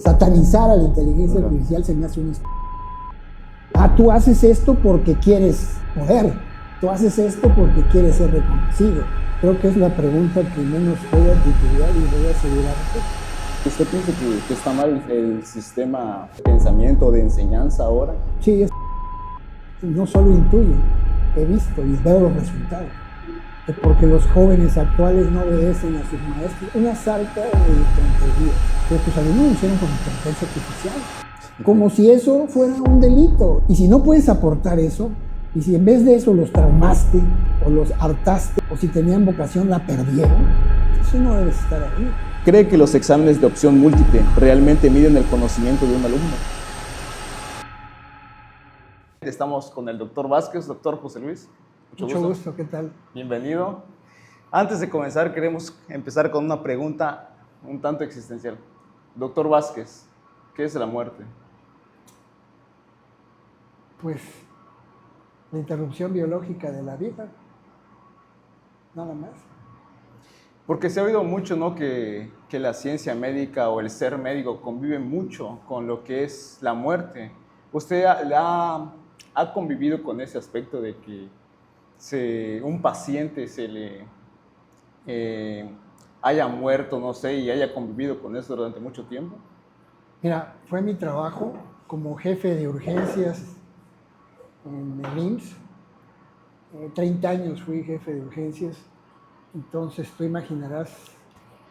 Satanizar a la inteligencia artificial se me hace un... tú haces esto porque quieres poder, tú haces esto porque quieres ser reconocido. Creo que es la pregunta que menos voy a titular y voy a asegurar. ¿Usted piensa que está mal el sistema de pensamiento o de enseñanza ahora? Sí, no solo intuyo, he visto y veo los resultados. Porque los jóvenes actuales no obedecen a sus maestros. Una sarta de tonterías. Pero tus alumnos lo hicieron con inteligencia artificial. Como si eso fuera un delito. Y si no puedes aportar eso, y si en vez de eso los traumaste, o los hartaste, o si tenían vocación la perdieron, eso no debe estar ahí. ¿Cree que los exámenes de opción múltiple realmente miden el conocimiento de un alumno? Estamos con el doctor Vázquez, doctor José Luis. Mucho gusto, ¿qué tal? Bienvenido. Antes de comenzar, queremos empezar con una pregunta un tanto existencial. Doctor Vázquez, ¿qué es la muerte? Pues la interrupción biológica de la vida, nada más. Porque se ha oído mucho, ¿no?, que la ciencia médica o el ser médico convive mucho con lo que es la muerte. ¿Usted ha convivido con ese aspecto de que un paciente se le haya muerto, no sé, y haya convivido con eso durante mucho tiempo? Mira, fue mi trabajo como jefe de urgencias en el IMSS. 30 años fui jefe de urgencias, entonces tú imaginarás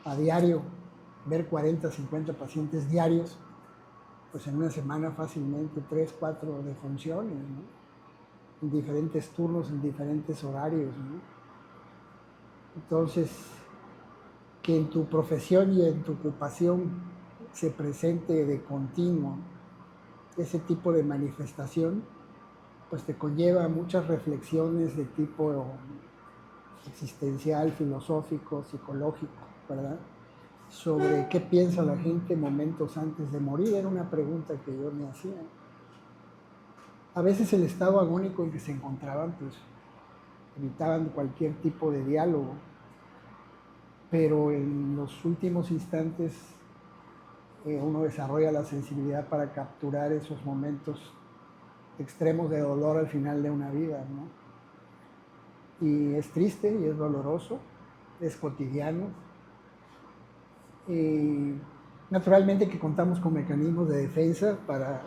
a diario ver 40, 50 pacientes diarios, pues en una semana fácilmente 3, 4 defunciones, ¿no? En diferentes turnos, en diferentes horarios, ¿no? Entonces, que en tu profesión y en tu ocupación se presente de continuo ese tipo de manifestación, pues te conlleva muchas reflexiones de tipo existencial, filosófico, psicológico, ¿verdad? Sobre qué piensa la gente momentos antes de morir, era una pregunta que yo me hacía. A veces el estado agónico en que se encontraban, pues, evitaban cualquier tipo de diálogo, pero en los últimos instantes uno desarrolla la sensibilidad para capturar esos momentos extremos de dolor al final de una vida, ¿no? Y es triste y es doloroso, es cotidiano. Y naturalmente que contamos con mecanismos de defensa para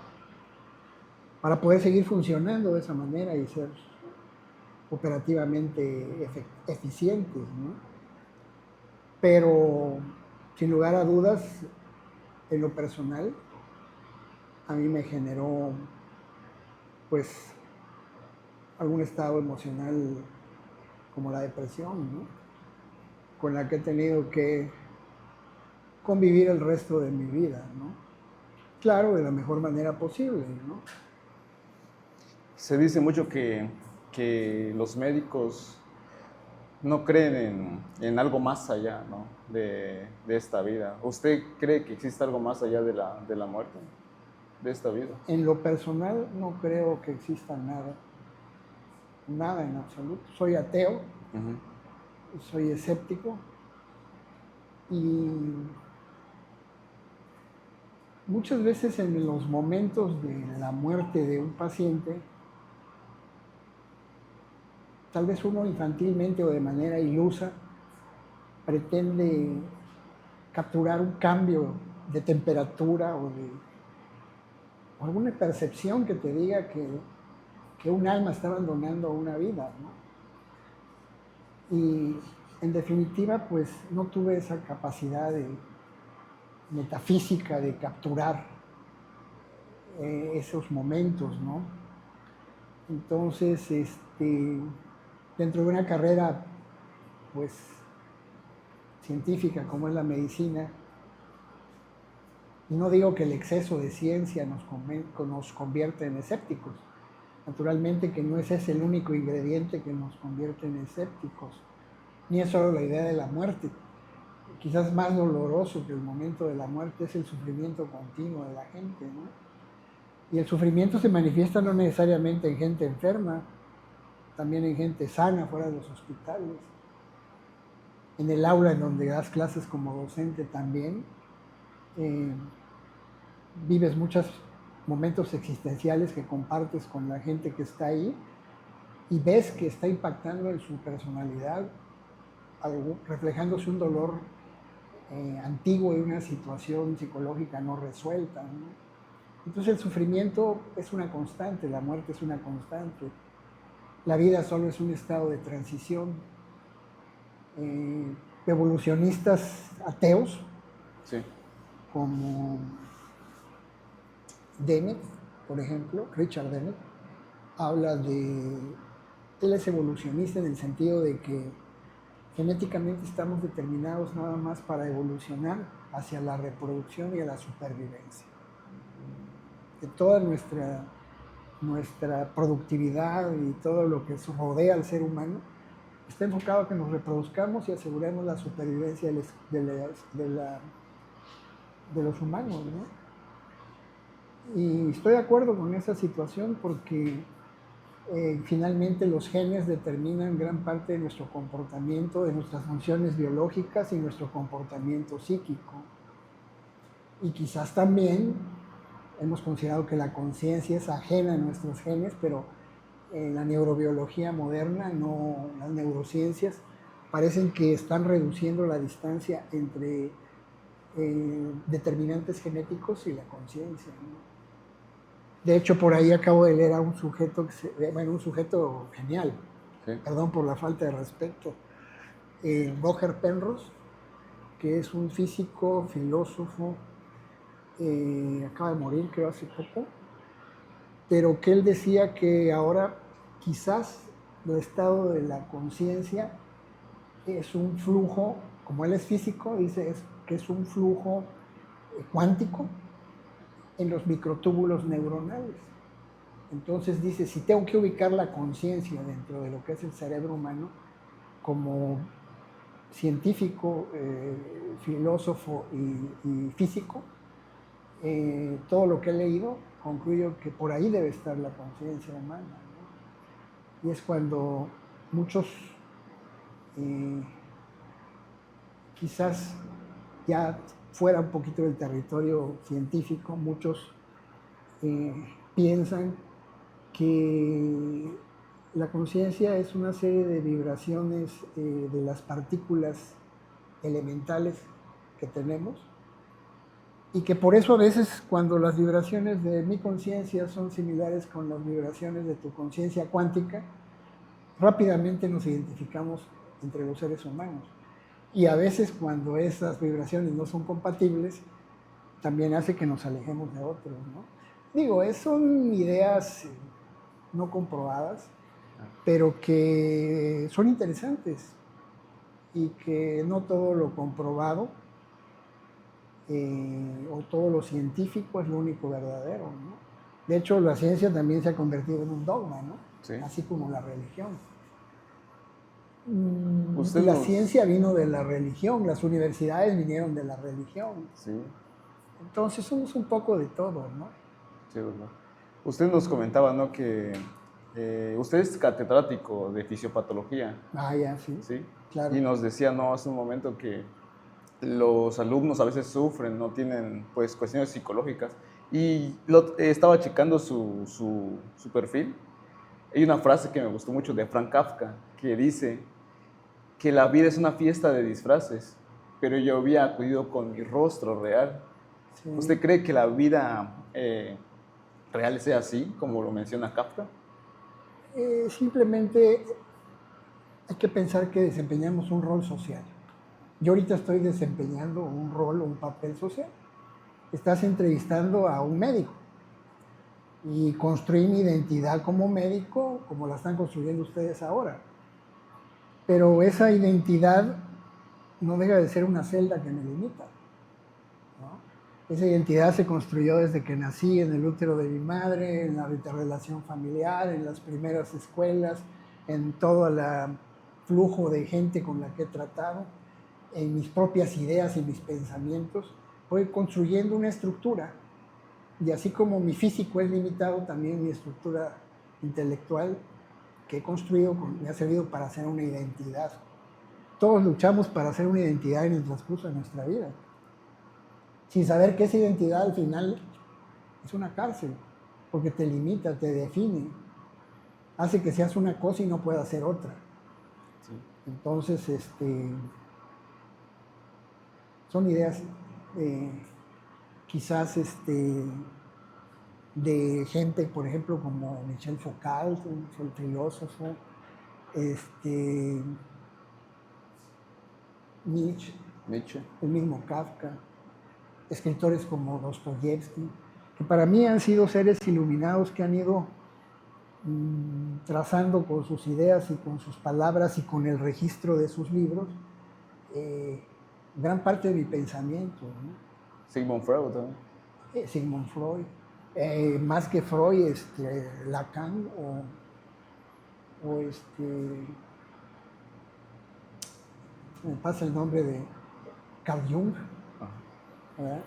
poder seguir funcionando de esa manera y ser operativamente eficientes, ¿no? Pero sin lugar a dudas, en lo personal, a mí me generó pues algún estado emocional como la depresión, ¿no? Con la que he tenido que convivir el resto de mi vida, ¿no? Claro, de la mejor manera posible, ¿no? Se dice mucho que los médicos no creen en algo más allá, ¿no?, de esta vida. ¿Usted cree que existe algo más allá de la muerte, de esta vida? En lo personal no creo que exista nada, nada en absoluto. Soy ateo, soy escéptico y muchas veces en los momentos de la muerte de un paciente, tal vez uno infantilmente o de manera ilusa pretende capturar un cambio de temperatura o alguna percepción que te diga que un alma está abandonando una vida, ¿no? Y en definitiva, pues no tuve esa capacidad metafísica de capturar esos momentos, ¿no? Entonces, dentro de una carrera, pues, científica como es la medicina, no digo que el exceso de ciencia nos convierte en escépticos. Naturalmente que no ese es el único ingrediente que nos convierte en escépticos, ni es solo la idea de la muerte. Quizás más doloroso que el momento de la muerte es el sufrimiento continuo de la gente, ¿no? Y el sufrimiento se manifiesta no necesariamente en gente enferma, también en gente sana fuera de los hospitales. En el aula en donde das clases como docente también, vives muchos momentos existenciales que compartes con la gente que está ahí y ves que está impactando en su personalidad, reflejándose un dolor antiguo y una situación psicológica no resuelta, ¿no? Entonces el sufrimiento es una constante, la muerte es una constante, la vida solo es un estado de transición. Evolucionistas ateos, Sí. como Dennett, por ejemplo, Richard Dennett, habla de, él es evolucionista en el sentido de que genéticamente estamos determinados nada más para evolucionar hacia la reproducción y a la supervivencia. Que toda nuestra productividad y todo lo que rodea al ser humano está enfocado a que nos reproduzcamos y aseguremos la supervivencia de los humanos, ¿no? Y estoy de acuerdo con esa situación porque finalmente los genes determinan gran parte de nuestro comportamiento, de nuestras funciones biológicas y nuestro comportamiento psíquico. Y quizás también hemos considerado que la conciencia es ajena a nuestros genes, pero en la neurobiología moderna, no, las neurociencias, parecen que están reduciendo la distancia entre determinantes genéticos y la conciencia, ¿no? De hecho, por ahí acabo de leer a un sujeto, un sujeto genial, Sí. perdón por la falta de respeto, Roger Penrose, que es un físico, filósofo, acaba de morir creo hace poco, pero que él decía que ahora quizás el estado de la conciencia es un flujo, como él es físico, dice que es un flujo cuántico en los microtúbulos neuronales. Entonces dice, si tengo que ubicar la conciencia dentro de lo que es el cerebro humano, como científico, filósofo y físico, todo lo que he leído, concluyo que por ahí debe estar la conciencia humana, ¿no? Y es cuando muchos, quizás ya fuera un poquito del territorio científico, muchos piensan que la conciencia es una serie de vibraciones de las partículas elementales que tenemos y que por eso a veces cuando las vibraciones de mi conciencia son similares con las vibraciones de tu conciencia cuántica, rápidamente nos identificamos entre los seres humanos. Y a veces cuando esas vibraciones no son compatibles, también hace que nos alejemos de otros, ¿no? Digo, son ideas no comprobadas, pero que son interesantes y que no todo lo comprobado o todo lo científico es lo único verdadero, ¿no? De hecho, la ciencia también se ha convertido en un dogma, ¿no? Sí. Así como la religión. La ciencia vino de la religión, las universidades vinieron de la religión. Sí. Entonces somos un poco de todo, ¿no? Sí, ¿verdad? Usted nos comentaba, ¿no? Que usted es catedrático de fisiopatología. Ah, ya, sí. Sí. Claro. Y nos decía, ¿no? Hace un momento que los alumnos a veces sufren, no tienen, pues, cuestiones psicológicas. Y estaba checando su perfil. Hay una frase que me gustó mucho de Frank Kafka, que dice que la vida es una fiesta de disfraces, pero yo había acudido con mi rostro real. Sí. ¿Usted cree que la vida real sea así, como lo menciona Kafka? Simplemente hay que pensar que desempeñamos un rol social. Yo ahorita estoy desempeñando un rol o un papel social. Estás entrevistando a un médico y construí mi identidad como médico como la están construyendo ustedes ahora. Pero esa identidad no deja de ser una celda que me limita, ¿no? Esa identidad se construyó desde que nací en el útero de mi madre, en la relación familiar, en las primeras escuelas, en todo el flujo de gente con la que he tratado, en mis propias ideas y mis pensamientos. Voy construyendo una estructura. Y así como mi físico es limitado, también mi estructura intelectual que he construido me ha servido para hacer una identidad. Todos luchamos para hacer una identidad en el transcurso de nuestra vida, sin saber que esa identidad al final es una cárcel, porque te limita, te define, hace que seas una cosa y no puedas hacer otra. Sí. Entonces, son ideas quizás de gente, por ejemplo, como Michel Foucault, un filósofo, Nietzsche, Nietzsche. el mismo Kafka, escritores como Dostoyevsky, que para mí han sido seres iluminados que han ido trazando con sus ideas y con sus palabras y con el registro de sus libros gran parte de mi pensamiento, ¿no? Sigmund Freud también. Sigmund Freud, más que Freud, Lacan o me pasa el nombre de Carl Jung, ¿verdad?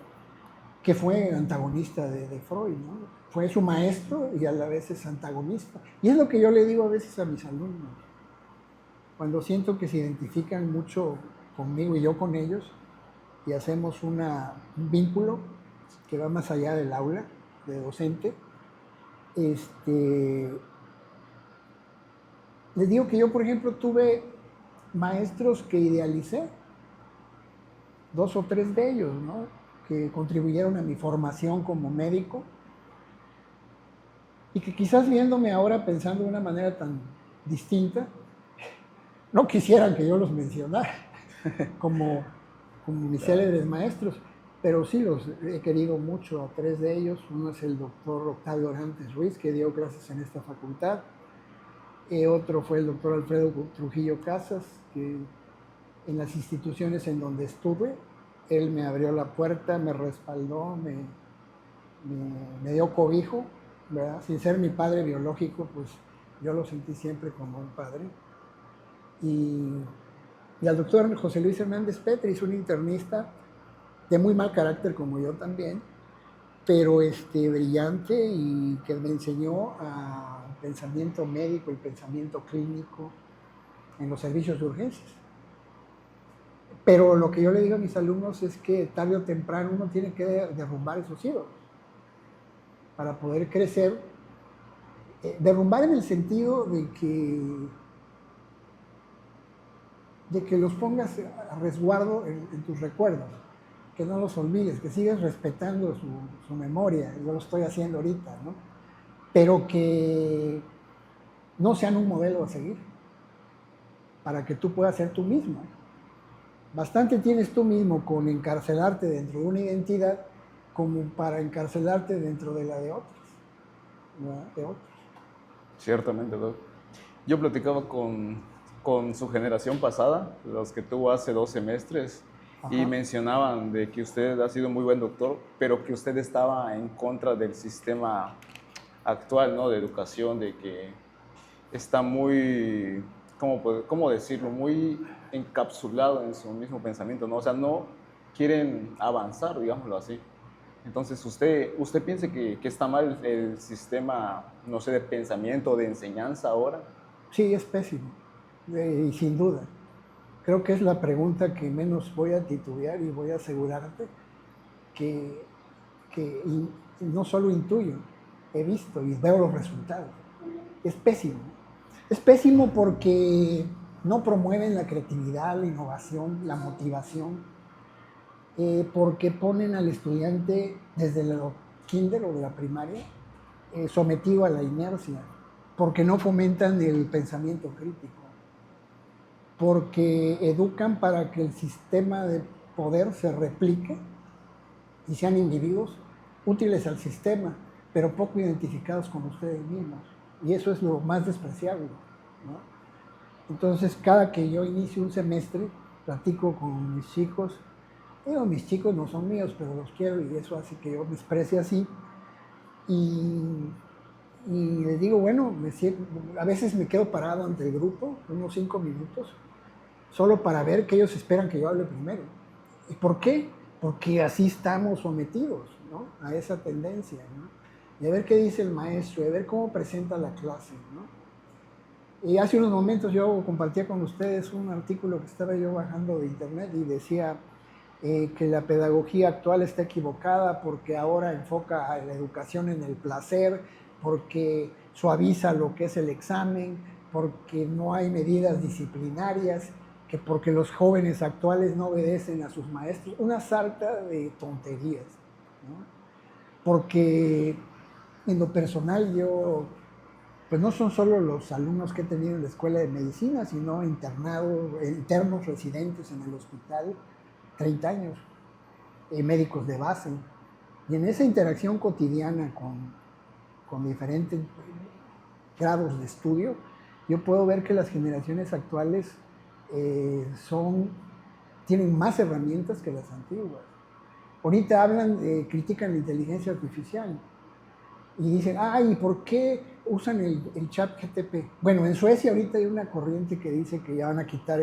Que fue antagonista de Freud, ¿no? Fue su maestro y a la vez es antagonista. Y es lo que yo le digo a veces a mis alumnos. Cuando siento que se identifican mucho conmigo y yo con ellos y hacemos un vínculo que va más allá del aula, de docente, les digo que yo, por ejemplo, tuve maestros que idealicé, 2 o 3 de ellos, ¿no? Que contribuyeron a mi formación como médico y que quizás viéndome ahora pensando de una manera tan distinta, no quisieran que yo los mencionara como mis célebres maestros, pero sí los he querido mucho a 3 de ellos. Uno es el doctor Octavio Orantes Ruiz, que dio clases en esta facultad. Otro fue el doctor Alfredo Trujillo Casas, que en las instituciones en donde estuve, él me abrió la puerta, me respaldó, me dio cobijo, ¿verdad? Sin ser mi padre biológico, pues yo lo sentí siempre como un padre. Y al doctor José Luis Hernández Petris, un internista de muy mal carácter como yo también, pero brillante y que me enseñó el pensamiento médico, el pensamiento clínico en los servicios de urgencias. Pero lo que yo le digo a mis alumnos es que tarde o temprano uno tiene que derrumbar esos ídolos para poder crecer. Derrumbar en el sentido de que los pongas a resguardo en tus recuerdos, que no los olvides, que sigas respetando su memoria. Yo lo estoy haciendo ahorita, ¿no? Pero que no sean un modelo a seguir, para que tú puedas ser tú mismo. Bastante tienes tú mismo con encarcelarte dentro de una identidad como para encarcelarte dentro de la de otros, ¿verdad? De otros. Ciertamente, Doc. Yo platicaba con su generación pasada, los que tuvo hace 2 semestres, y Ajá. mencionaban de que usted ha sido muy buen doctor, pero que usted estaba en contra del sistema actual, ¿no? De educación, de que está muy, ¿cómo decirlo? Muy encapsulado en su mismo pensamiento, ¿no? O sea, no quieren avanzar, digámoslo así. Entonces, ¿usted piensa que está mal el sistema, no sé, de pensamiento, de enseñanza ahora? Sí, es pésimo, y sin duda. Creo que es la pregunta que menos voy a titubear y voy a asegurarte que no solo intuyo, he visto y veo los resultados. Es pésimo. Es pésimo porque no promueven la creatividad, la innovación, la motivación, porque ponen al estudiante desde el kinder o de la primaria sometido a la inercia, porque no fomentan el pensamiento crítico, porque educan para que el sistema de poder se replique y sean individuos útiles al sistema, pero poco identificados con ustedes mismos. Y eso es lo más despreciable, ¿no? Entonces, cada que yo inicio un semestre, platico con mis chicos. Digo, mis chicos no son míos, pero los quiero y eso hace que yo me exprese así. Y les digo, bueno, a veces me quedo parado ante el grupo, unos 5 minutos, solo para ver que ellos esperan que yo hable primero. ¿Y por qué? Porque así estamos sometidos, ¿no? A esa tendencia, ¿no? Y a ver qué dice el maestro, y a ver cómo presenta la clase, ¿no? Y hace unos momentos yo compartía con ustedes un artículo que estaba yo bajando de internet y decía, que la pedagogía actual está equivocada porque ahora enfoca a la educación en el placer, porque suaviza lo que es el examen, porque no hay medidas disciplinarias, que porque los jóvenes actuales no obedecen a sus maestros, una sarta de tonterías, ¿no? Porque en lo personal yo, pues no son solo los alumnos que he tenido en la escuela de medicina, sino internos residentes en el hospital, 30 años, médicos de base. Y en esa interacción cotidiana con diferentes grados de estudio, yo puedo ver que las generaciones actuales tienen más herramientas que las antiguas. Ahorita critican la inteligencia artificial y dicen, ay, ¿por qué usan el chat GTP? Bueno, en Suecia ahorita hay una corriente que dice que ya van a quitar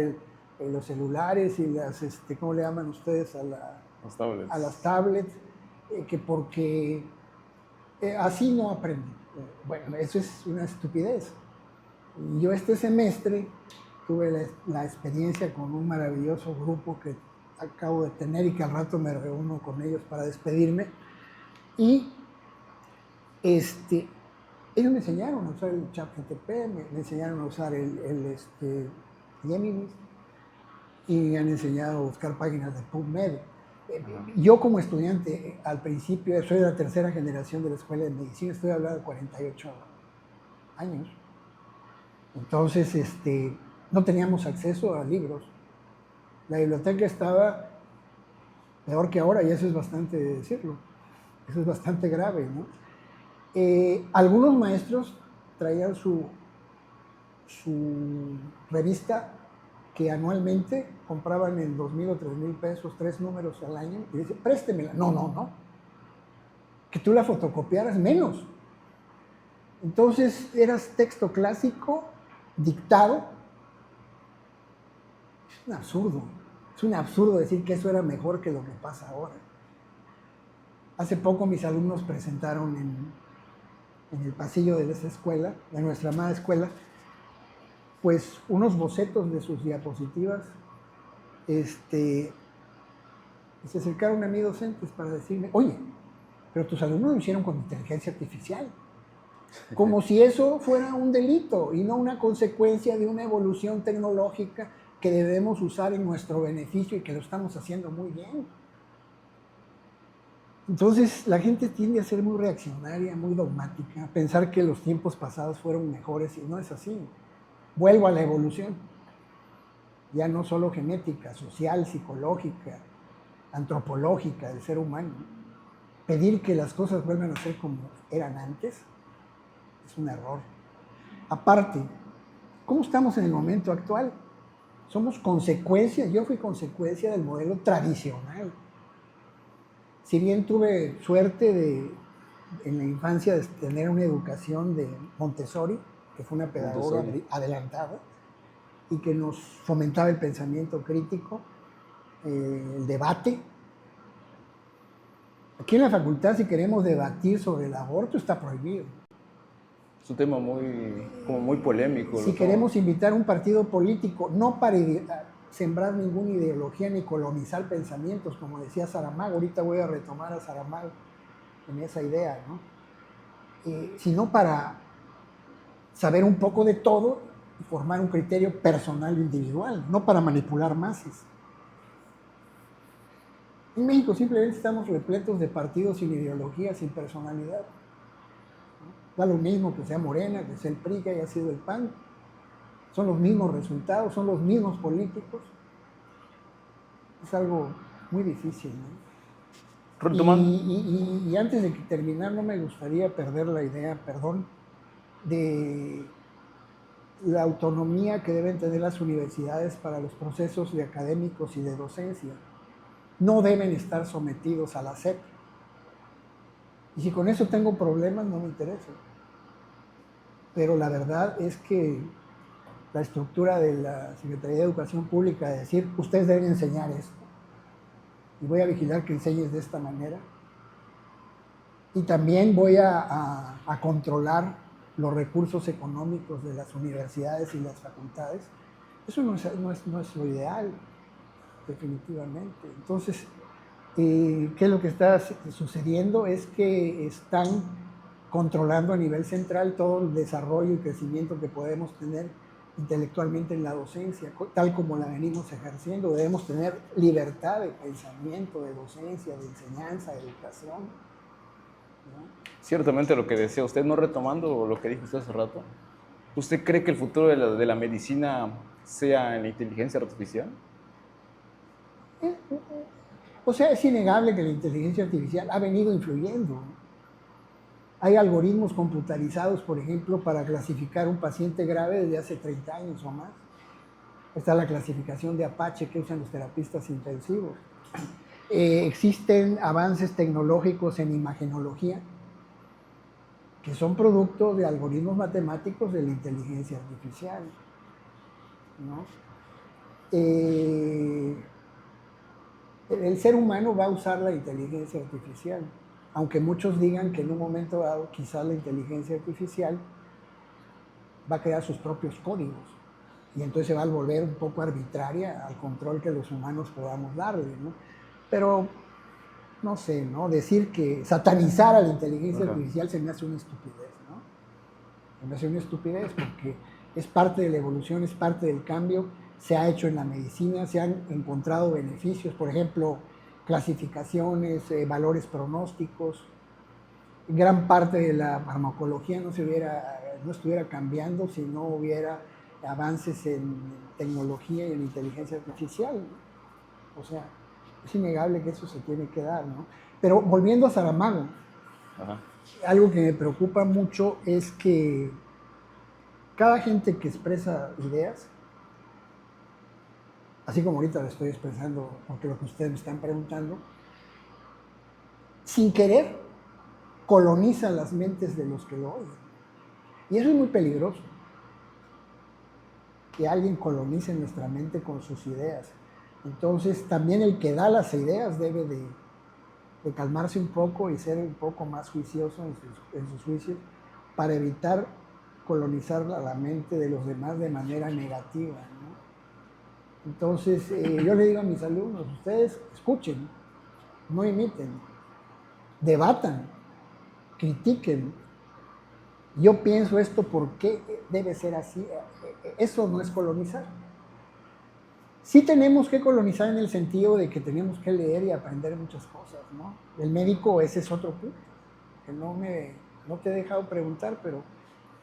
los celulares y las, ¿cómo le llaman ustedes a las tablets? Que porque así no aprenden. Bueno, eso es una estupidez. Yo este semestre tuve la experiencia con un maravilloso grupo que acabo de tener y que al rato me reúno con ellos para despedirme. Y ellos me enseñaron a usar el ChatGPT, me enseñaron a usar el Gemini y me han enseñado a buscar páginas de PubMed. Yo como estudiante, al principio, soy de la tercera generación de la escuela de medicina, estoy hablando de 48 años. Entonces, no teníamos acceso a libros. La biblioteca estaba peor que ahora, y eso es bastante decirlo. Eso es bastante grave, ¿no? Algunos maestros traían su revista que anualmente compraban en 2,000 o 3,000 pesos, 3 números al año, y dice, préstemela. No. Que tú la fotocopiaras menos. Entonces, eras texto clásico, dictado. Es un absurdo. Es un absurdo decir que eso era mejor que lo que pasa ahora. Hace poco mis alumnos presentaron en el pasillo de esa escuela, de nuestra amada escuela, pues unos bocetos de sus diapositivas. Y se acercaron a mí docentes para decirme, oye, pero tus alumnos lo hicieron con inteligencia artificial. Como si eso fuera un delito y no una consecuencia de una evolución tecnológica que debemos usar en nuestro beneficio y que lo estamos haciendo muy bien. Entonces la gente tiende a ser muy reaccionaria, muy dogmática, a pensar que los tiempos pasados fueron mejores, y no es así. Vuelvo a la evolución, ya no solo genética, social, psicológica, antropológica del ser humano. Pedir que las cosas vuelvan a ser como eran antes es un error. Aparte, ¿cómo estamos en el momento actual? Somos consecuencia, yo fui consecuencia del modelo tradicional. Si bien tuve suerte en la infancia de tener una educación de Montessori, que fue una pedagoga adelantada y que nos fomentaba el pensamiento crítico, el debate. Aquí en la facultad, si queremos debatir sobre el aborto, está prohibido. Es un tema muy polémico. Si queremos invitar a un partido político, no para sembrar ninguna ideología ni colonizar pensamientos, como decía Saramago, ahorita voy a retomar a Saramago en esa idea, ¿no? Sino para saber un poco de todo y formar un criterio personal individual, no para manipular masas. En México simplemente estamos repletos de partidos sin ideología, sin personalidad. Da lo mismo que sea Morena, que sea el PRI, que haya sido el PAN. Son los mismos resultados, son los mismos políticos. Es algo muy difícil, ¿no? Y antes de terminar, no me gustaría perder la idea, de la autonomía que deben tener las universidades para los procesos de académicos y de docencia. No deben estar sometidos a la SEP. Y si con eso tengo problemas, no me interesa. Pero la verdad es que la estructura de la Secretaría de Educación Pública de decir, ustedes deben enseñar esto, y voy a vigilar que enseñes de esta manera, y también voy a controlar los recursos económicos de las universidades y las facultades, eso no es lo ideal. definitivamente. Entonces, ¿qué es lo que está sucediendo? Es que están controlando a nivel central todo el desarrollo y crecimiento que podemos tener intelectualmente en la docencia, tal como la venimos ejerciendo. Debemos tener libertad de pensamiento, de docencia, de enseñanza, de educación, ¿no? Ciertamente lo que decía usted, no retomando lo que dijo usted hace rato, ¿usted cree que el futuro de la medicina sea en la inteligencia artificial? O sea, es innegable que la inteligencia artificial ha venido influyendo. Hay algoritmos computarizados, por ejemplo, para clasificar un paciente grave desde hace 30 años o más. Está la clasificación de Apache que usan los terapistas intensivos. Existen avances tecnológicos en imagenología que son producto de algoritmos matemáticos de la inteligencia artificial, ¿no? El ser humano va a usar la inteligencia artificial, aunque muchos digan que en un momento dado quizás la inteligencia artificial va a crear sus propios códigos y entonces se va a volver un poco arbitraria al control que los humanos podamos darle, ¿no? Pero no sé, ¿no? Decir que satanizar a la inteligencia artificial se me hace una estupidez, ¿no? Se me hace una estupidez porque es parte de la evolución, es parte del cambio. Se ha hecho en la medicina, se han encontrado beneficios, por ejemplo, clasificaciones, valores pronósticos. Gran parte de la farmacología no estuviera cambiando si no hubiera avances en tecnología y en inteligencia artificial, ¿no? O sea, es innegable que eso se tiene que dar, ¿no? Pero volviendo a Saramago, algo que me preocupa mucho es que cada gente que expresa ideas, así como ahorita lo estoy expresando porque lo que ustedes me están preguntando, sin querer coloniza las mentes de los que lo oyen. Y eso es muy peligroso, que alguien colonice nuestra mente con sus ideas. Entonces también el que da las ideas debe de calmarse un poco y ser un poco más juicioso en sus juicios para evitar colonizar la mente de los demás de manera negativa, ¿no? Entonces yo le digo a mis alumnos, ustedes escuchen, no imiten, debatan, critiquen. Yo pienso esto, ¿por qué debe ser así? Eso no es colonizar. Sí tenemos que colonizar en el sentido de que tenemos que leer y aprender muchas cosas, ¿no? El médico, ese es otro punto, que no te he dejado preguntar, pero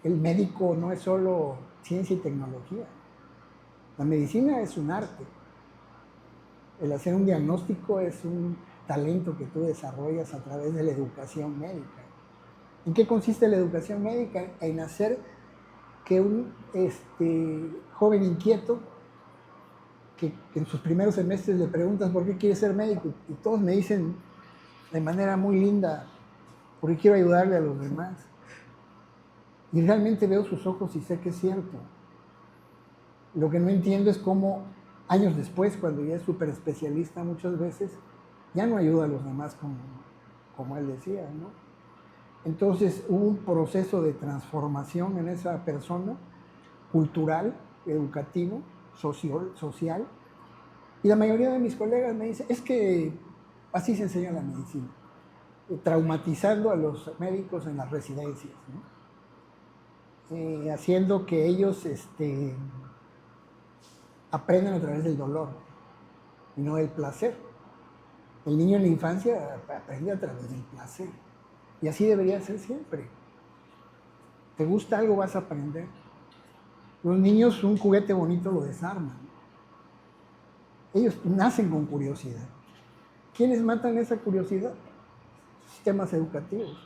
el médico no es solo ciencia y tecnología. La medicina es un arte. El hacer un diagnóstico es un talento que tú desarrollas a través de la educación médica. ¿En qué consiste la educación médica? En hacer que un joven inquieto, que en sus primeros semestres le preguntas por qué quiere ser médico y todos me dicen de manera muy linda, porque quiero ayudarle a los demás. Y realmente veo sus ojos y sé que es cierto. Lo que no entiendo es cómo años después, cuando ya es súper especialista muchas veces, ya no ayuda a los demás como él decía, ¿no? Entonces hubo un proceso de transformación en esa persona, cultural, educativo, social, y la mayoría de mis colegas me dicen, es que así se enseña la medicina, traumatizando a los médicos en las residencias, ¿no? Haciendo que ellos aprendan a través del dolor y no del placer. El niño en la infancia aprende a través del placer, y así debería ser siempre. ¿Te gusta algo? Vas a aprender. Los niños un juguete bonito lo desarman. Ellos nacen con curiosidad. ¿Quiénes matan esa curiosidad? Sistemas educativos.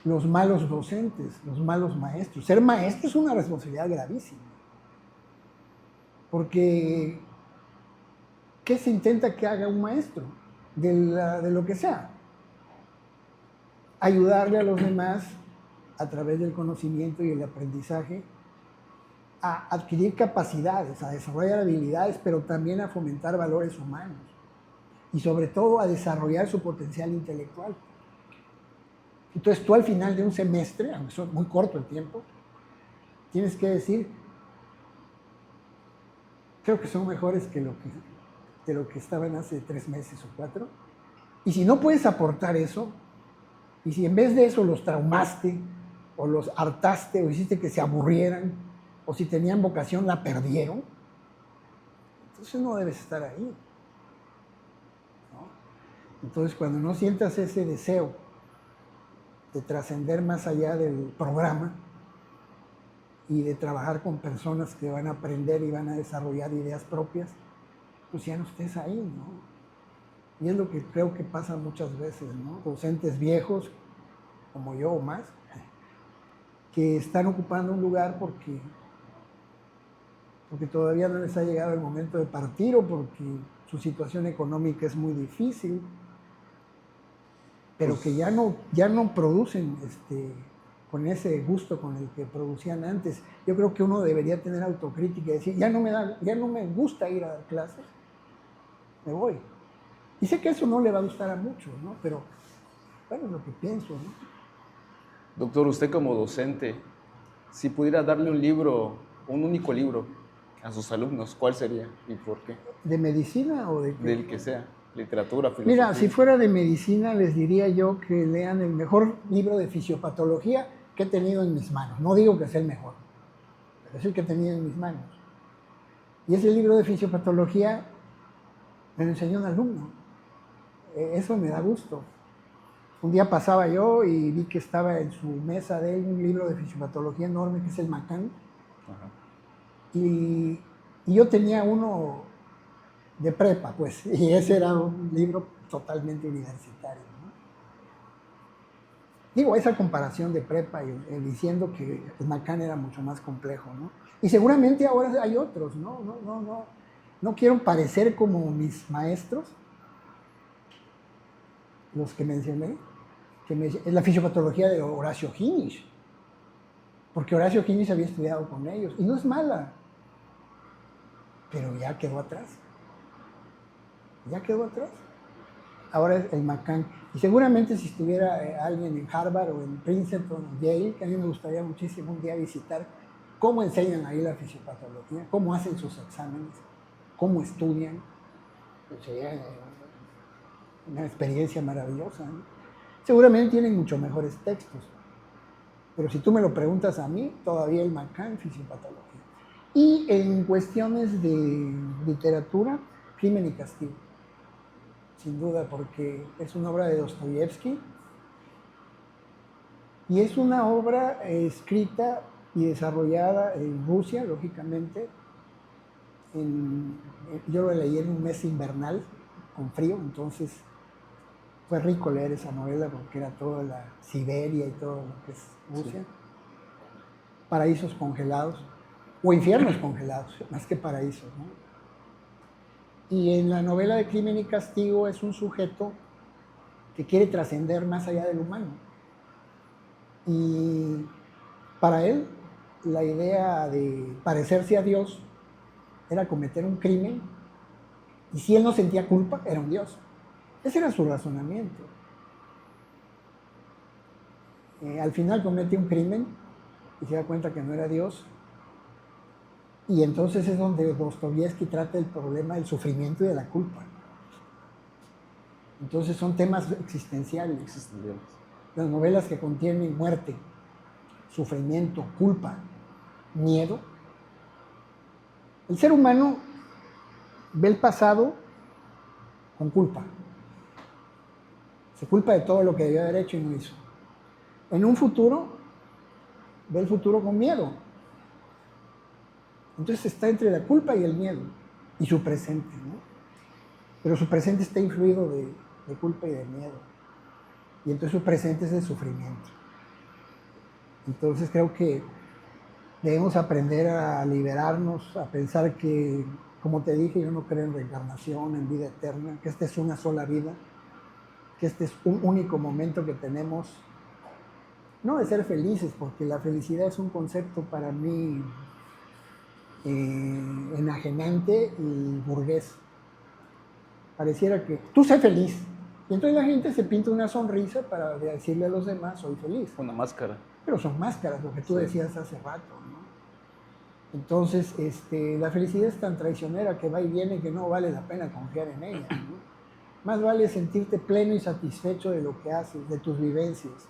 Los malos docentes, los malos maestros. Ser maestro es una responsabilidad gravísima. Porque, ¿qué se intenta que haga un maestro? De lo que sea. Ayudarle a los demás a través del conocimiento y el aprendizaje a adquirir capacidades, a desarrollar habilidades, pero también a fomentar valores humanos y sobre todo a desarrollar su potencial intelectual. Entonces tú al final de un semestre, aunque es muy corto el tiempo, tienes que decir, creo que son mejores que lo que de lo que estaban hace 3 meses o 4. Y si no puedes aportar eso, y si en vez de eso los traumaste, o los hartaste, o hiciste que se aburrieran, o si tenían vocación la perdieron, entonces no debes estar ahí, ¿no? Entonces cuando no sientas ese deseo de trascender más allá del programa y de trabajar con personas que van a aprender y van a desarrollar ideas propias, pues ya no estés ahí, ¿no? Y es lo que creo que pasa muchas veces, ¿no? Docentes viejos, como yo o más, que están ocupando un lugar porque todavía no les ha llegado el momento de partir o porque su situación económica es muy difícil, pero que ya no producen con ese gusto con el que producían antes. Yo creo que uno debería tener autocrítica y decir, ya no me gusta ir a dar clases, me voy. Y sé que eso no le va a gustar a muchos, ¿no? Pero bueno, es lo que pienso, ¿no? Doctor, usted como docente, si pudiera darle un libro, un único libro a sus alumnos, ¿cuál sería y por qué? ¿De medicina o de qué? Del que sea, literatura, filosofía. Mira, si fuera de medicina les diría yo que lean el mejor libro de fisiopatología que he tenido en mis manos. No digo que sea el mejor, pero es el que he tenido en mis manos. Y ese libro de fisiopatología me lo enseñó un alumno. Eso me da gusto. Un día pasaba yo y vi que estaba en su mesa de él un libro de fisiopatología enorme que es el Macán. Ajá. Y yo tenía uno de prepa, pues, y ese era un libro totalmente universitario, ¿no? Digo, esa comparación de prepa y diciendo que el Macán era mucho más complejo, ¿no? Y seguramente ahora hay otros, ¿no? No quiero parecer como mis maestros, los que mencioné, es la fisiopatología de Horacio Ginish, porque Horacio Ginish había estudiado con ellos, y no es mala, pero ya quedó atrás. Ya quedó atrás. Ahora es el Macán. Y seguramente si estuviera alguien en Harvard o en Princeton o Yale, que a mí me gustaría muchísimo un día visitar cómo enseñan ahí la fisiopatología, cómo hacen sus exámenes, cómo estudian. Sería una experiencia maravillosa, ¿no? Seguramente tienen mucho mejores textos. Pero si tú me lo preguntas a mí, todavía el Macán, fisiopatología. Y en cuestiones de literatura, Crimen y Castigo. Sin duda, porque es una obra de Dostoyevsky y es una obra escrita y desarrollada en Rusia, lógicamente. Yo lo leí en un mes invernal, con frío, entonces fue rico leer esa novela porque era toda la Siberia y todo lo que es Rusia. Sí. Paraísos congelados, o infiernos congelados, más que paraísos, ¿no? Y en la novela de Crimen y Castigo es un sujeto que quiere trascender más allá del humano. Y para él, la idea de parecerse a Dios era cometer un crimen, y si él no sentía culpa, era un Dios. Ese era su razonamiento. Al final comete un crimen y se da cuenta que no era Dios. Y entonces es donde Dostoyevsky trata el problema del sufrimiento y de la culpa. Entonces son temas existenciales. Las novelas que contienen muerte, sufrimiento, culpa, miedo. El ser humano ve el pasado con culpa. Se culpa de todo lo que debió haber hecho y no hizo. En un futuro, ve el futuro con miedo. Entonces está entre la culpa y el miedo, y su presente, ¿no? Pero su presente está influido de culpa y de miedo. Y entonces su presente es el sufrimiento. Entonces creo que debemos aprender a liberarnos, a pensar que, como te dije, yo no creo en reencarnación, en vida eterna, que esta es una sola vida, que este es un único momento que tenemos, no de ser felices, porque la felicidad es un concepto para mí enajenante y burgués. Pareciera que tú sé feliz. Y entonces la gente se pinta una sonrisa para decirle a los demás, soy feliz. Una máscara. Pero son máscaras, lo que tú decías hace rato, ¿no? Entonces, la felicidad es tan traicionera que va y viene que no vale la pena confiar en ella, ¿no? Más vale sentirte pleno y satisfecho de lo que haces, de tus vivencias,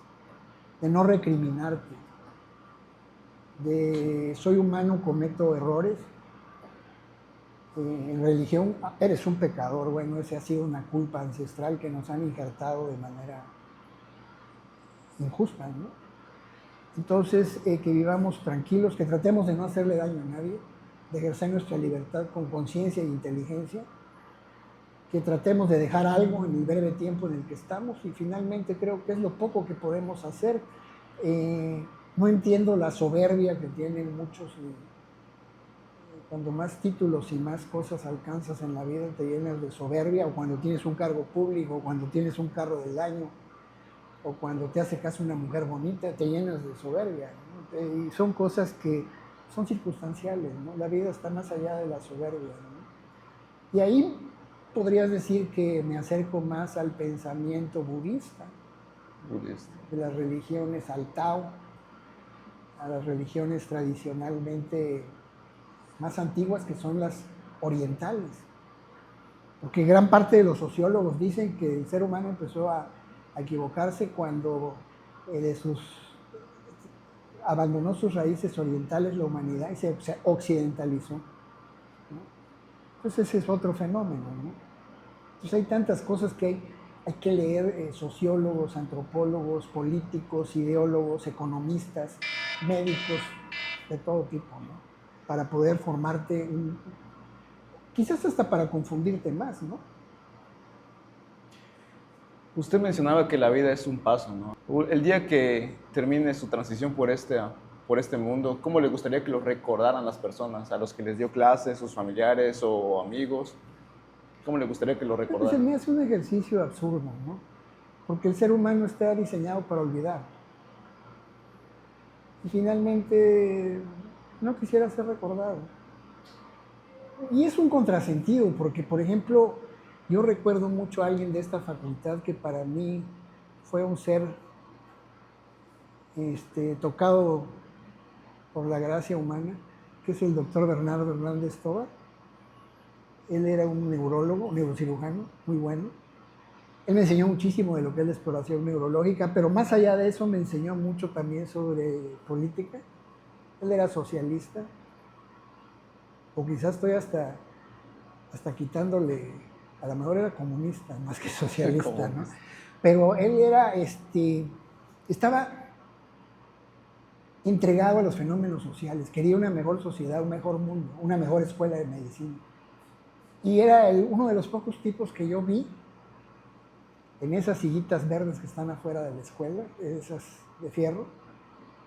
de no recriminarte, de soy humano, cometo errores. En religión eres un pecador, bueno, esa ha sido una culpa ancestral que nos han injertado de manera injusta, ¿no? Entonces, que vivamos tranquilos, que tratemos de no hacerle daño a nadie, de ejercer nuestra libertad con conciencia e inteligencia, que tratemos de dejar algo en el breve tiempo en el que estamos y finalmente creo que es lo poco que podemos hacer. No entiendo la soberbia que tienen muchos. Cuando más títulos y más cosas alcanzas en la vida te llenas de soberbia, o cuando tienes un cargo público, o cuando tienes un carro del año, o cuando te hace caso una mujer bonita, te llenas de soberbia, ¿no? Y son cosas que son circunstanciales, ¿no? La vida está más allá de la soberbia, ¿no? Y ahí podrías decir que me acerco más al pensamiento budista, de las religiones, al Tao, a las religiones tradicionalmente más antiguas, que son las orientales. Porque gran parte de los sociólogos dicen que el ser humano empezó a equivocarse cuando abandonó sus raíces orientales, la humanidad, y se occidentalizó, ¿no? Entonces ese es otro fenómeno, ¿no? Entonces hay tantas cosas que hay que leer, sociólogos, antropólogos, políticos, ideólogos, economistas, médicos, de todo tipo, ¿no? Para poder formarte, quizás hasta para confundirte más, ¿no? Usted mencionaba que la vida es un paso, ¿no? El día que termine su transición por este mundo, ¿cómo le gustaría que lo recordaran las personas, a los que les dio clases, sus familiares o amigos? ¿Cómo le gustaría que lo Creo que se recordaran? me hace un ejercicio absurdo, ¿no? Porque el ser humano está diseñado para olvidar. Y finalmente no quisiera ser recordado. Y es un contrasentido, porque, por ejemplo, yo recuerdo mucho a alguien de esta facultad que para mí fue un ser tocado por la gracia humana, que es el doctor Bernardo Hernández Tobar. Él era un neurólogo, neurocirujano, muy bueno. Él me enseñó muchísimo de lo que es la exploración neurológica, pero más allá de eso me enseñó mucho también sobre política. Él era socialista, o quizás estoy hasta quitándole, a lo mejor era comunista más que socialista, ¿no? Pero él estaba entregado a los fenómenos sociales, quería una mejor sociedad, un mejor mundo, una mejor escuela de medicina. Y era uno de los pocos tipos que yo vi en esas sillitas verdes que están afuera de la escuela, esas de fierro.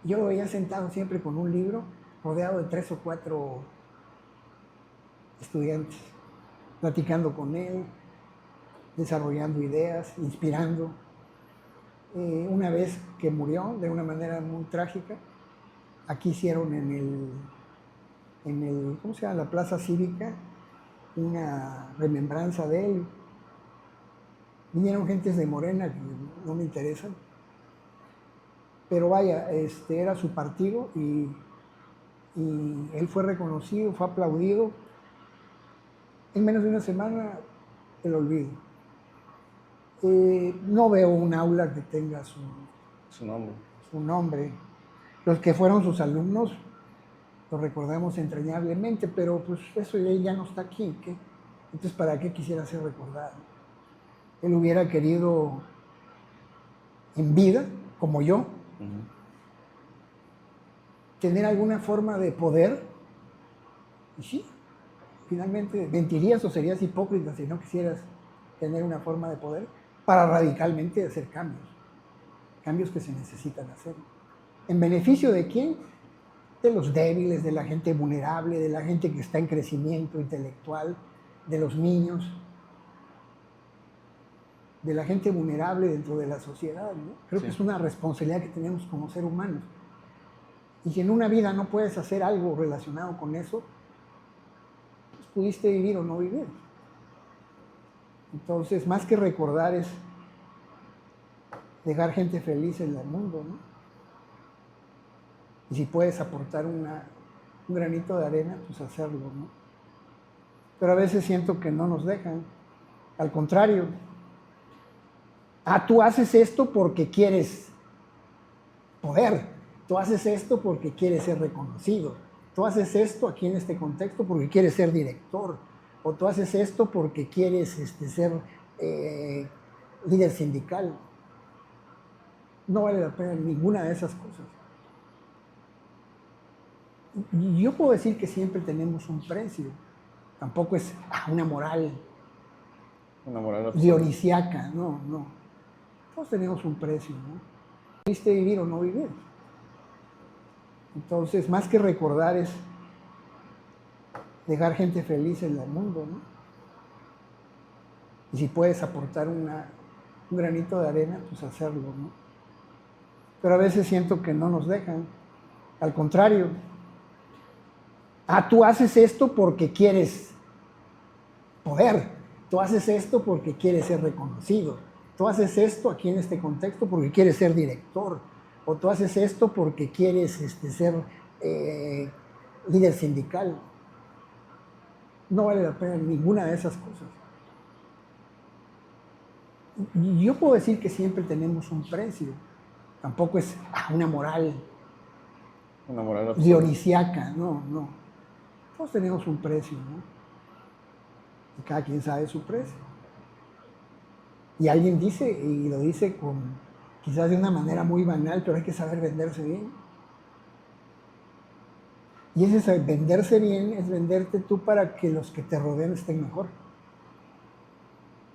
Yo lo veía sentado siempre con un libro, rodeado de 3 o 4 estudiantes, platicando con él, desarrollando ideas, inspirando. Una vez que murió de una manera muy trágica, aquí hicieron en el ¿cómo se llama? La Plaza Cívica, una remembranza de él. Vinieron gentes de Morena que no me interesan, pero vaya, era su partido y él fue reconocido, fue aplaudido. En menos de una semana, el olvido. No veo un aula que tenga su nombre. Los que fueron sus alumnos lo recordamos entrañablemente, pero pues eso ya no está aquí. ¿Qué? Entonces, ¿para qué quisiera ser recordado? Él hubiera querido en vida, como yo, tener alguna forma de poder, y sí, finalmente mentirías o serías hipócrita si no quisieras tener una forma de poder para radicalmente hacer cambios que se necesitan hacer. ¿En beneficio de quién? De los débiles, de la gente vulnerable, de la gente que está en crecimiento intelectual, de los niños, de la gente vulnerable dentro de la sociedad, ¿no? Creo que es una responsabilidad que tenemos como seres humanos. Y si en una vida no puedes hacer algo relacionado con eso, pues pudiste vivir o no vivir. Entonces, más que recordar es dejar gente feliz en el mundo, ¿no? Y si puedes aportar una un granito de arena, pues hacerlo, ¿no? Pero a veces siento que no nos dejan. Al contrario. Tú haces esto porque quieres poder. Tú haces esto porque quieres ser reconocido. Tú haces esto aquí en este contexto porque quieres ser director. O tú haces esto porque quieres ser líder sindical. No vale la pena ninguna de esas cosas. Y yo puedo decir que siempre tenemos un precio. Tampoco es una moral dionisiaca, no. Todos tenemos un precio, ¿no? ¿Viste vivir o no vivir? Entonces, más que recordar es dejar gente feliz en el mundo, ¿no? Y si puedes aportar un granito de arena, pues hacerlo, ¿no? Pero a veces siento que no nos dejan. Al contrario. Tú haces esto porque quieres poder. Tú haces esto porque quieres ser reconocido. Tú haces esto aquí en este contexto porque quieres ser director. O tú haces esto porque quieres ser líder sindical. No vale la pena ninguna de esas cosas. Y yo puedo decir que siempre tenemos un precio. Tampoco es una moral dionisiaca, no. Todos tenemos un precio, ¿no? Y cada quien sabe su precio. Y alguien dice, y lo dice quizás de una manera muy banal, pero hay que saber venderse bien. Y ese venderse bien es venderte tú para que los que te rodeen estén mejor.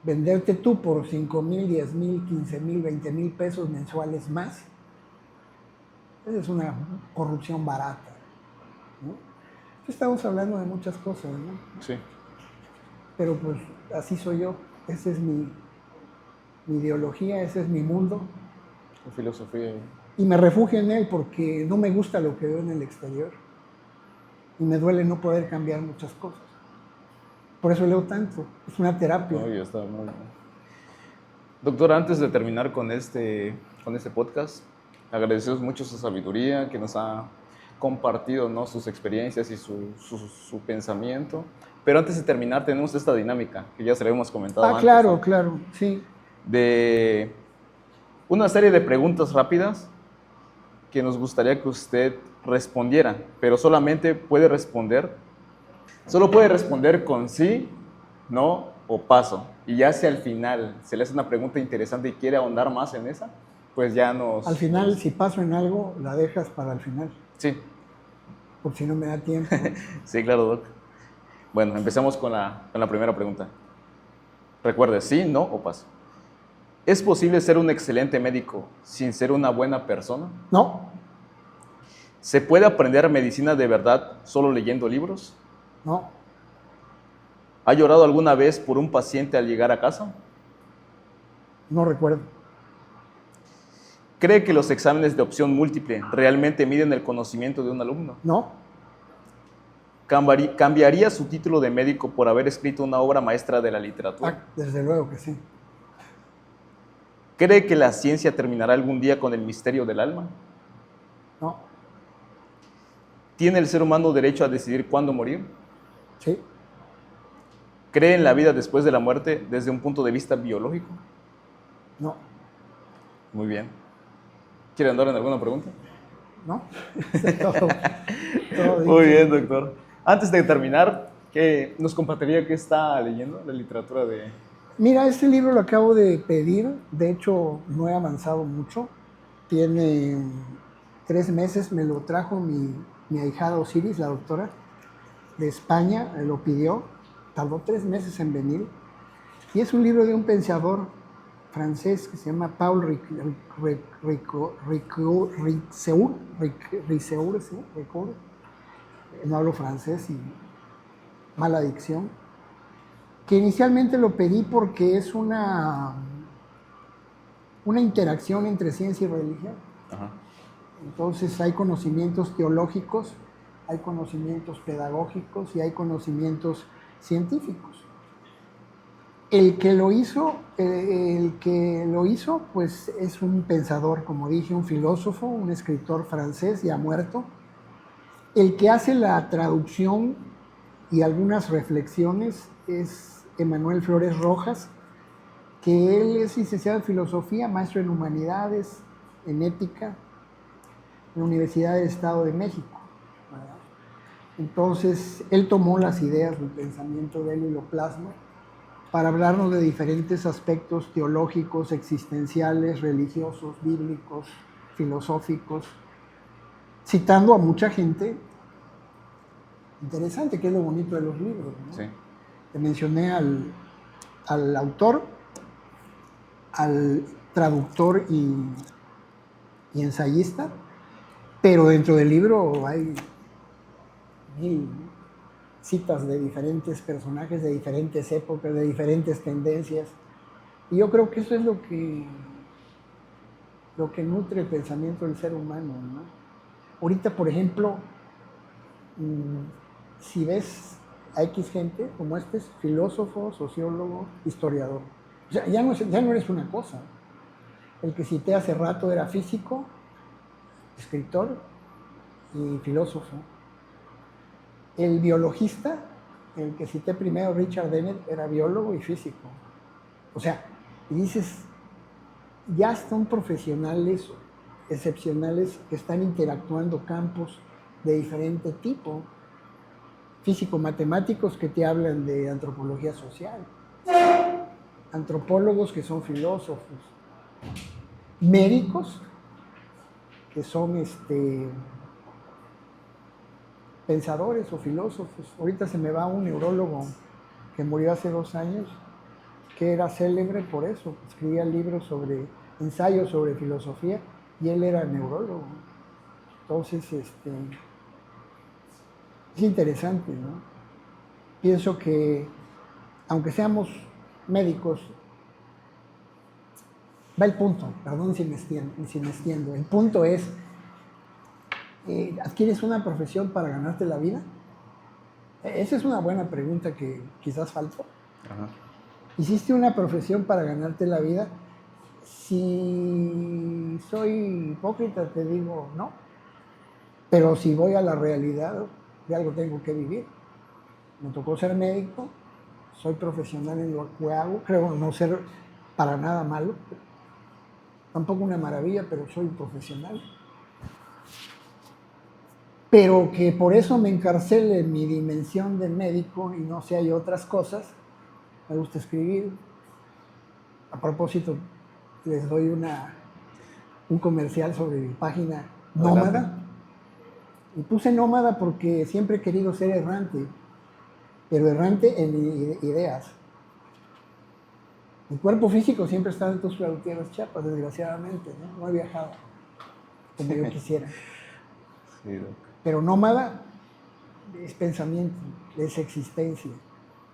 Venderte tú por 5,000, 10,000, 15,000, 20,000 pesos mensuales más. Esa es una corrupción barata, ¿no? Estamos hablando de muchas cosas, ¿no? Sí. Pero pues así soy yo. Esa es mi ideología, ese es mi mundo. Tu filosofía. Y me refugio en él porque no me gusta lo que veo en el exterior. Y me duele no poder cambiar muchas cosas. Por eso leo tanto. Es una terapia. No, ya está muy bien. Doctor, antes de terminar con este podcast, agradecemos mucho su sabiduría que nos ha compartido, ¿no?, sus experiencias y su pensamiento. Pero antes de terminar, tenemos esta dinámica que ya se la hemos comentado antes. Claro, ¿no? claro, sí. De una serie de preguntas rápidas que nos gustaría que usted respondiera, pero solamente puede responder, solo puede responder con sí, no o paso. Y ya si al final se le hace una pregunta interesante y quiere ahondar más en esa, pues ya nos... Al final, si paso en algo, la dejas para el final. Sí. Porque si no me da tiempo. Sí, claro, Doc. Bueno, empecemos con la primera pregunta. Recuerde, sí, no o paso. ¿Es posible ser un excelente médico sin ser una buena persona? No. ¿Se puede aprender medicina de verdad solo leyendo libros? No. ¿Ha llorado alguna vez por un paciente al llegar a casa? No recuerdo. ¿Cree que los exámenes de opción múltiple realmente miden el conocimiento de un alumno? No. ¿Cambiaría su título de médico por haber escrito una obra maestra de la literatura? Desde luego que sí. ¿Cree que la ciencia terminará algún día con el misterio del alma? No. ¿Tiene el ser humano derecho a decidir cuándo morir? Sí. ¿Cree en la vida después de la muerte desde un punto de vista biológico? No. Muy bien. ¿Quiere andar en alguna pregunta? No. todo Muy bien, doctor. Antes de terminar, ¿qué nos compartiría qué está leyendo? La literatura de... Mira, este libro lo acabo de pedir. De hecho, no he avanzado mucho. Tiene 3 meses. Me lo trajo mi ahijada Osiris, la doctora de España. Lo pidió. Tardó 3 meses en venir. Y es un libro de un pensador francés que se llama Paul Ricoeur. No hablo francés y mala dicción. Que inicialmente lo pedí porque es una interacción entre ciencia y religión. Ajá. Entonces hay conocimientos teológicos, hay conocimientos pedagógicos y hay conocimientos científicos. El que lo hizo, pues es un pensador, como dije, un filósofo, un escritor francés ya muerto, El que hace la traducción y algunas reflexiones es Emanuel Flores Rojas, que él es licenciado en filosofía, maestro en humanidades, en ética, en la Universidad del Estado de México, ¿verdad? Entonces, él tomó las ideas del pensamiento de él y lo plasma para hablarnos de diferentes aspectos teológicos, existenciales, religiosos, bíblicos, filosóficos, citando a mucha gente interesante, que es lo bonito de los libros, ¿no? Sí. Te mencioné al autor, al traductor y ensayista, pero dentro del libro hay 1000 citas de diferentes personajes, de diferentes épocas, de diferentes tendencias. Y yo creo que eso es lo que nutre el pensamiento del ser humano, ¿no? Ahorita, por ejemplo, si ves a X gente, como este es filósofo, sociólogo, historiador. O sea, ya no eres una cosa. El que cité hace rato era físico, escritor y filósofo. El biologista, el que cité primero, Richard Dennett, era biólogo y físico. O sea, y dices, ya son profesionales excepcionales que están interactuando campos de diferente tipo. Físico-matemáticos que te hablan de antropología social, antropólogos que son filósofos, médicos que son pensadores o filósofos. Ahorita se me va un neurólogo que murió hace 2 años, que era célebre por eso, escribía libros ensayos sobre filosofía, y él era neurólogo. Entonces, es interesante, ¿no? Pienso que, aunque seamos médicos, va el punto, perdón si me extiendo. El punto es, ¿adquieres una profesión para ganarte la vida? Esa es una buena pregunta que quizás faltó. Ajá. ¿Hiciste una profesión para ganarte la vida? Si soy hipócrita, te digo no. Pero si voy a la realidad, de algo tengo que vivir. Me tocó ser médico, soy profesional en lo que hago, creo no ser para nada malo, tampoco una maravilla, pero soy un profesional. Pero que por eso me encarcele en mi dimensión de médico y no sé, hay otras cosas. Me gusta escribir. A propósito, les doy un comercial sobre mi página Nómada. Y puse Nómada porque siempre he querido ser errante, pero errante en ideas. Mi cuerpo físico siempre está en Tuxtla Gutiérrez, Chiapas, desgraciadamente, ¿no? No he viajado como yo quisiera. Sí, pero nómada es pensamiento, es existencia.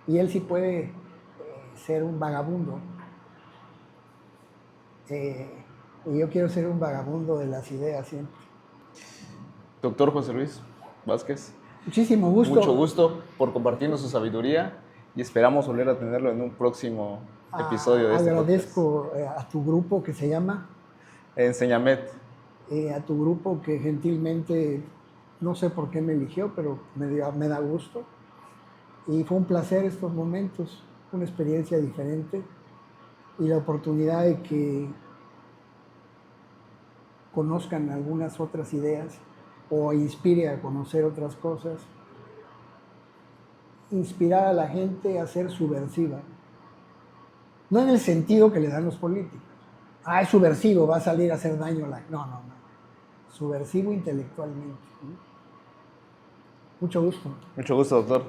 Y él sí puede ser un vagabundo. Y yo quiero ser un vagabundo de las ideas siempre. Doctor José Luis Vázquez. Muchísimo gusto. Mucho gusto por compartirnos su sabiduría y esperamos volver a tenerlo en un próximo episodio de este podcast. Agradezco a tu grupo que se llama Enseñamet. A tu grupo que gentilmente, no sé por qué me eligió, pero me da gusto. Y fue un placer estos momentos, una experiencia diferente y la oportunidad de que conozcan algunas otras ideas o inspire a conocer otras cosas, inspirar a la gente a ser subversiva. No en el sentido que le dan los políticos. Es subversivo, va a salir a hacer daño a la... No. Subversivo intelectualmente. Mucho gusto. Mucho gusto, doctor.